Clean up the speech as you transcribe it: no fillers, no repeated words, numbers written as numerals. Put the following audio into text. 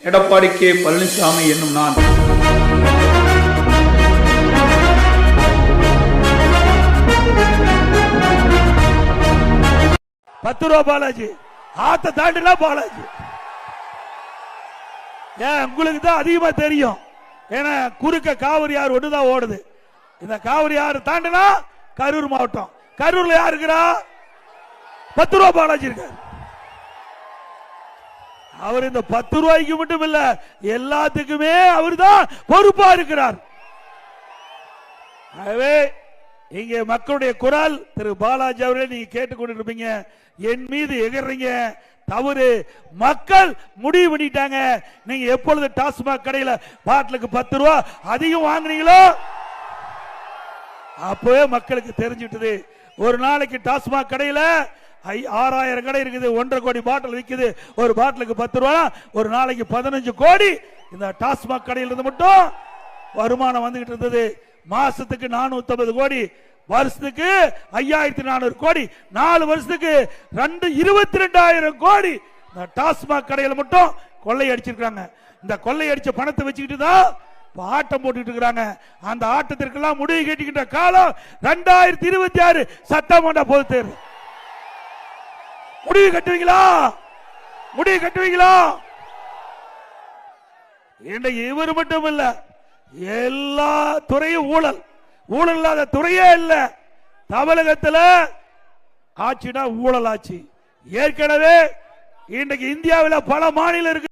Edappadi K Palaniswami என்னும் நான் ₹10 பாலாஜி ஆத்த தாண்டினா பாலாஜி. ஏன் உங்களுக்கு தான் அதிகமா தெரியும். ஏன்னா குறுக்க காவிரி ஆறு ஒண்ணுதான் ஓடுது. இந்த காவிரி ஆறு தாண்டினா கரூர் மாவட்டம். கரூர்ல யார் இருக்கிறா? ₹10 பாலாஜி இருக்காரு. அவர் இந்த ₹10 மட்டும் இல்ல, எல்லாத்துக்குமே அவர் தான் பொறுப்பா இருக்கிறார். ஆகவே இங்கே மக்களுடைய குரல் திரு பாலாஜி அவர்களே நீங்க கேட்டுக்கொண்டிருப்பீங்க. என் மீது எகிறீங்க, தவறு. மக்கள் முடிவு பண்ணிட்டாங்க. நீங்க எப்பொழுது டாஸ்மாக் கடையில் பாட்டிலுக்கு ₹10 அதிகம் வாங்குறீங்களோ அப்பவே மக்களுக்கு தெரிஞ்சிட்டது. ஒரு நாளைக்கு டாஸ்மாக் கடையில் 6000 கடை இருக்குது, 1.5 கோடி பாட்டில் விற்குது. ஒரு பாட்டிலுக்கு ₹10, ஒரு நாளைக்கு 15 கோடி இந்த டாஸ்மாக் கடையில் இருந்து மட்டும் வருமானம் வந்துகிட்டு இருந்தது. மாசத்துக்கு 450 கோடி, வருஷத்துக்கு 5400 கோடி, 4 வருஷத்துக்கு 22,000 கோடி இந்த டாஸ்மாக் கடையில் மட்டும் கொள்ளை அடிச்சிருக்காங்க. இந்த கொள்ளை அடிச்ச பணத்தை வச்சுக்கிட்டு தான் ஆட்டம் போட்டுட்டு இருக்காங்க. அந்த ஆட்டத்திற்கெல்லாம் முடிவு கேட்டுக்கிட்ட காலம் 2026 சட்டமன்ற பொதுத் தேர்தல். முடிவு கட்டுவீங்களா? முடிவு கட்டுவீங்களா? இன்றைக்கு இவர் மட்டும் இல்ல, எல்லா துறையும் ஊழல். ஊழல் இல்லாத துறையே இல்ல. தமிழகத்தில் ஆட்சினா ஊழல் ஆட்சி. ஏற்கனவே இன்றைக்கு இந்தியாவில் பல மாநிலம் இருக்கு.